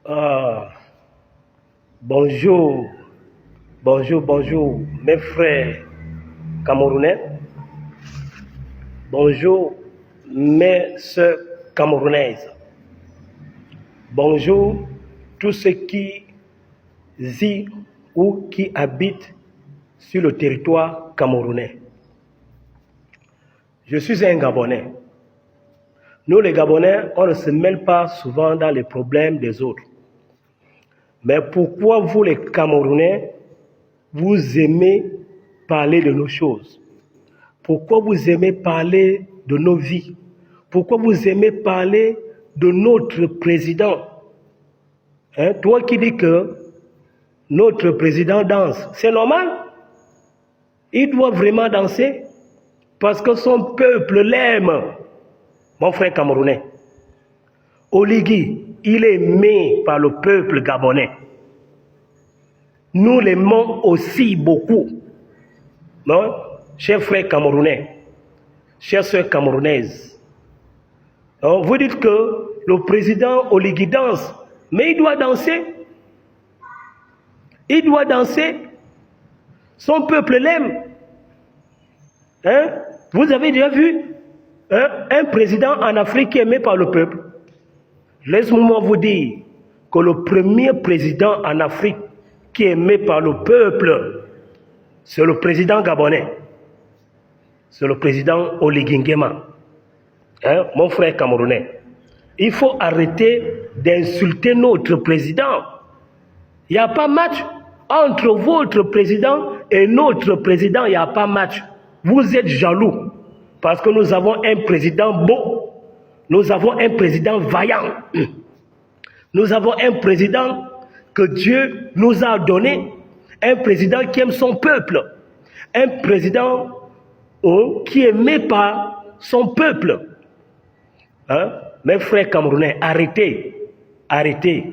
Ah, bonjour, bonjour, mes frères camerounais. Bonjour, mes sœurs camerounaises. Bonjour, tous ceux qui vivent ou qui habitent sur le territoire camerounais. Je suis un Gabonais. Nous, les Gabonais, on ne se mêle pas souvent dans les problèmes des autres. Mais pourquoi vous, les Camerounais, vous aimez parler de nos choses? Pourquoi vous aimez parler de nos vies? Pourquoi vous aimez parler de notre président? Toi qui dis que notre président danse, c'est normal? Il doit vraiment danser parce que son peuple l'aime. Mon frère camerounais, Oligui, il est aimé par le peuple gabonais. Nous l'aimons aussi beaucoup. Non? Chers frères camerounais, chères sœurs camerounaises, non? Vous dites que le président Oligui danse, mais il doit danser. Il doit danser. Son peuple l'aime. Vous avez déjà vu un président en Afrique qui est aimé par le peuple? Laisse-moi vous dire que le premier président en Afrique qui est aimé par le peuple, c'est le président gabonais. C'est le président Oligui Nguema. Mon frère camerounais. Il faut arrêter d'insulter notre président. Il n'y a pas match entre votre président et notre président. Il n'y a pas match. Vous êtes jaloux parce que nous avons un président beau. Nous avons un président vaillant. Nous avons un président que Dieu nous a donné. Un président qui aime son peuple. Un président qui est aimé par son peuple. Mes frères camerounais, arrêtez. Arrêtez.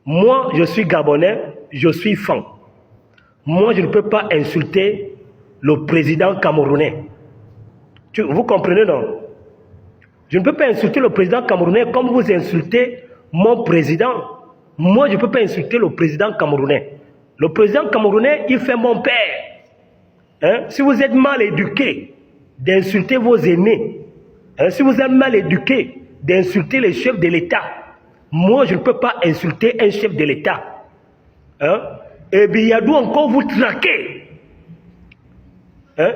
Moi, je suis Gabonais, je suis fan. Moi, je ne peux pas insulter le président camerounais. Vous comprenez, non? Je ne peux pas insulter le président camerounais comme vous insultez mon président. Moi, je ne peux pas insulter le président camerounais. Le président camerounais, il fait mon père. Si vous êtes mal éduqué, d'insulter vos aînés. Si vous êtes mal éduqué, d'insulter les chefs de l'État. Moi, je ne peux pas insulter un chef de l'État. Et bien, il y a d'où encore vous traquer.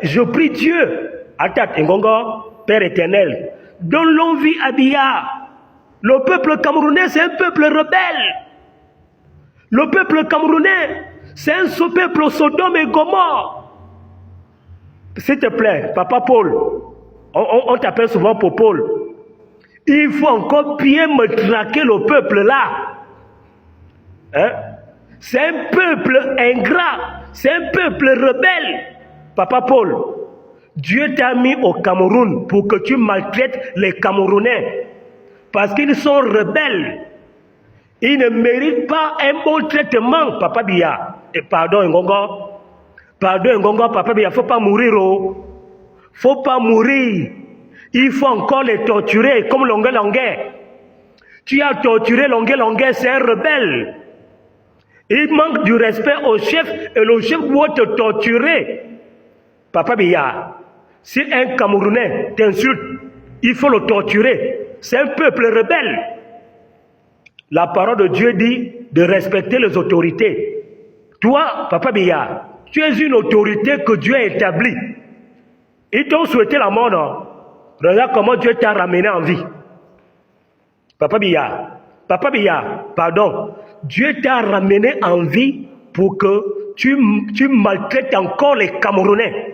Je prie Dieu, Atat Ngongo, Père éternel, donne longue vie à Biya. Le peuple camerounais, c'est un peuple rebelle. Le peuple camerounais, c'est un peuple Sodome et Gomorrhe. S'il te plaît, Papa Paul, on t'appelle souvent pour Paul. Il faut encore bien me traquer le peuple là. C'est un peuple ingrat, c'est un peuple rebelle. Papa Paul, Dieu t'a mis au Cameroun pour que tu maltraites les Camerounais. Parce qu'ils sont rebelles. Ils ne méritent pas un bon traitement, Papa Biya. Et pardon, Ngongo. Pardon, Ngongo, Papa Biya. Il ne faut pas mourir. Il ne faut pas mourir. Il faut encore les torturer comme Longue Longue. Tu as torturé Longue Longue, c'est un rebelle. Il manque du respect au chef et le chef doit te torturer. Papa Biya, si un Camerounais t'insulte, il faut le torturer. C'est un peuple rebelle. La parole de Dieu dit de respecter les autorités. Toi, Papa Biya, tu es une autorité que Dieu a établie. Ils t'ont souhaité la mort, non? Regarde comment Dieu t'a ramené en vie. Papa Biya, pardon. Dieu t'a ramené en vie pour que tu maltraites encore les Camerounais.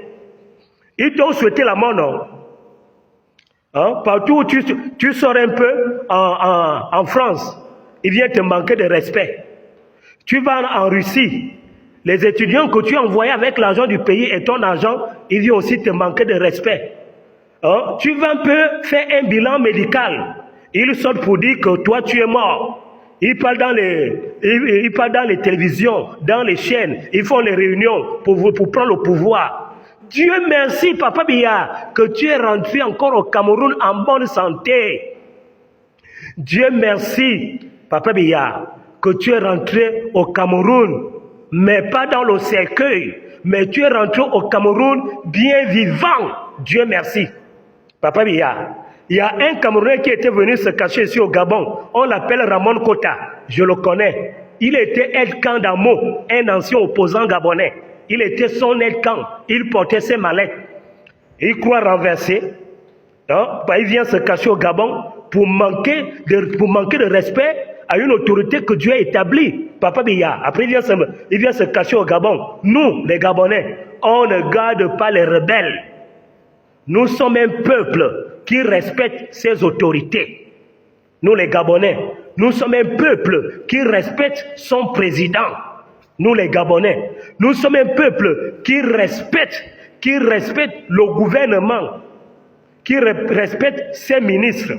Ils t'ont souhaité la mort, non? Partout où tu sors un peu en France, il vient te manquer de respect. Tu vas en Russie, les étudiants que tu as envoyés avec l'argent du pays et ton argent, ils viennent aussi te manquer de respect. Tu vas un peu faire un bilan médical. Ils sortent pour dire que toi tu es mort. Ils parlent dans les télévisions, dans les chaînes, ils font les réunions pour prendre le pouvoir. Dieu merci, Papa Biya, que tu es rentré encore au Cameroun en bonne santé. Dieu merci, Papa Biya, que tu es rentré au Cameroun, mais pas dans le cercueil, mais tu es rentré au Cameroun bien vivant. Dieu merci. Papa Biya, il y a un Camerounais qui était venu se cacher ici au Gabon. On l'appelle Ramon Kota. Je le connais. Il était aide-camp d'Amo, un ancien opposant gabonais. Il était son aide-camp. Il portait ses mallettes. Il croit renverser. Hein? Il vient se cacher au Gabon pour manquer de respect à une autorité que Dieu a établie. Papa Biya. Après, il vient se cacher au Gabon. Nous, les Gabonais, on ne garde pas les rebelles. Nous sommes un peuple qui respecte ses autorités. Nous les Gabonais, nous sommes un peuple qui respecte son président. Nous les Gabonais, nous sommes un peuple qui respecte le gouvernement, qui respecte ses ministres.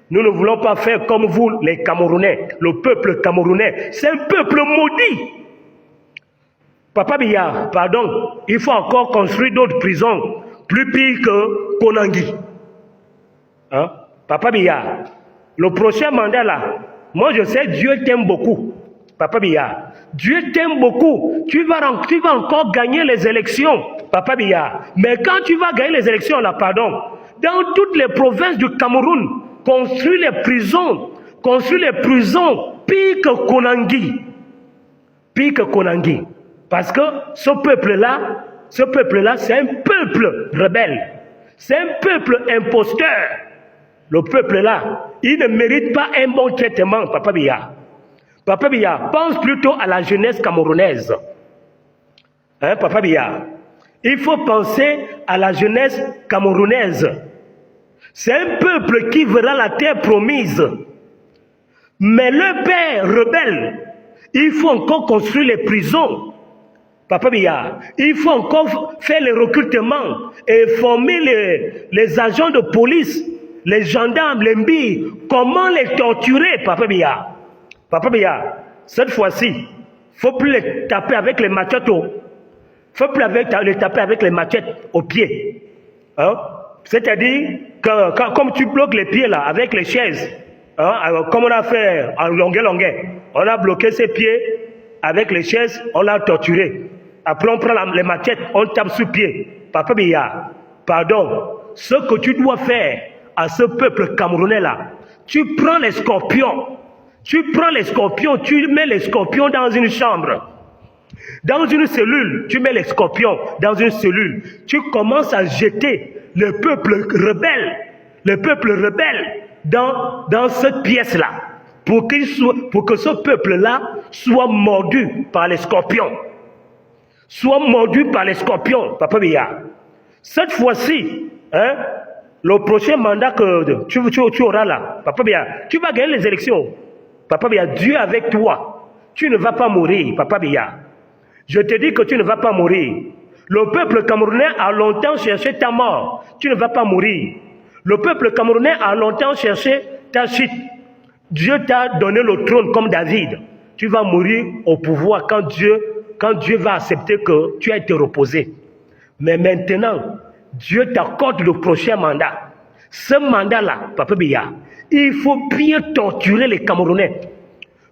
Nous ne voulons pas faire comme vous les Camerounais, le peuple camerounais. C'est un peuple maudit. Papa Biya, pardon, il faut encore construire d'autres prisons, plus pires que Konangi. Hein? Papa Biya, le prochain mandat là, moi je sais Dieu t'aime beaucoup. Papa Biya, Dieu t'aime beaucoup. Tu vas encore gagner les élections, Papa Biya. Mais quand tu vas gagner les élections là, pardon, dans toutes les provinces du Cameroun, construis les prisons pire que Konangi. Pire que Konangi. Parce que ce peuple-là, c'est un peuple rebelle. C'est un peuple imposteur. Le peuple-là, il ne mérite pas un bon traitement, Papa Biya. Papa Biya, pense plutôt à la jeunesse camerounaise. Hein, Papa Biya? Il faut penser à la jeunesse camerounaise. C'est un peuple qui verra la terre promise. Mais le père rebelle, il faut encore construire les prisons. Papa Biya, il faut encore faire les recrutements et former les agents de police, les gendarmes, les mbilles, comment les torturer, Papa Biya. Papa Biya, cette fois-ci, il ne faut plus les taper avec les machettes. Il ne faut plus les taper avec les machettes aux pieds. Hein? C'est-à-dire, comme tu bloques les pieds là, avec les chaises, hein, comme on a fait en longueur, on a bloqué ses pieds avec les chaises, on l'a torturé. Après, on prend les machettes, on tape sur pied. Papa Biya, pardon, ce que tu dois faire à ce peuple camerounais là, tu prends les scorpions, tu mets les scorpions dans une chambre. Dans une cellule, tu mets les scorpions dans une cellule. Tu commences à jeter le peuple rebelle dans cette pièce-là, pour que ce peuple-là soit mordu par les scorpions. Papa Biya. Cette fois-ci, hein, le prochain mandat que tu auras là, Papa Biya, tu vas gagner les élections. Papa Biya, Dieu est avec toi. Tu ne vas pas mourir, Papa Biya. Je te dis que tu ne vas pas mourir. Le peuple camerounais a longtemps cherché ta mort. Tu ne vas pas mourir. Le peuple camerounais a longtemps cherché ta chute. Dieu t'a donné le trône comme David. Tu vas mourir au pouvoir quand Dieu va accepter que tu as été reposé. Mais maintenant, Dieu t'accorde le prochain mandat. Ce mandat-là, Papa Biya, il faut bien torturer les Camerounais.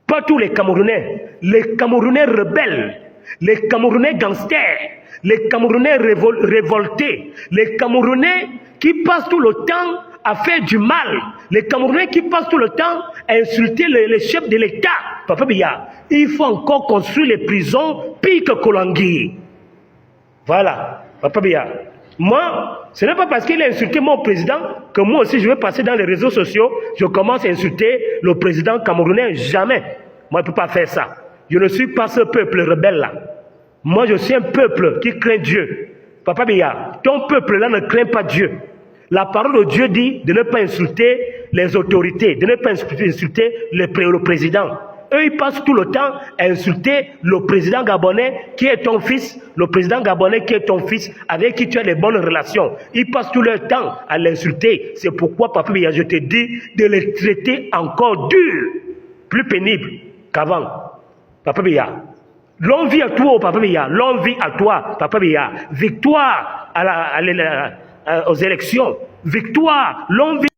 Pas tous les Camerounais rebelles, les Camerounais gangsters, les Camerounais révoltés, les Camerounais qui passent tout le temps à faire du mal, les Camerounais qui passent tout le temps à insulter les chefs de l'État. Papa Biya, il faut encore construire les prisons pire que Konangi. Voilà, Papa Biya. Moi, ce n'est pas parce qu'il a insulté mon président que moi aussi je vais passer dans les réseaux sociaux, je commence à insulter le président camerounais. Jamais. Moi, je ne peux pas faire ça. Je ne suis pas ce peuple rebelle-là. Moi, je suis un peuple qui craint Dieu. Papa Biya, ton peuple-là ne craint pas Dieu. La parole de Dieu dit de ne pas insulter les autorités, de ne pas insulter le président. Eux, ils passent tout le temps à insulter le président gabonais qui est ton fils, le président gabonais qui est ton fils, avec qui tu as des bonnes relations. Ils passent tout leur temps à l'insulter. C'est pourquoi, Papa Biya, je te dis de les traiter encore dur, plus pénible qu'avant. Papa Biya, longue vie à toi, Papa Biya, longue vie à toi, Papa Biya. Victoire aux élections. Victoire, longue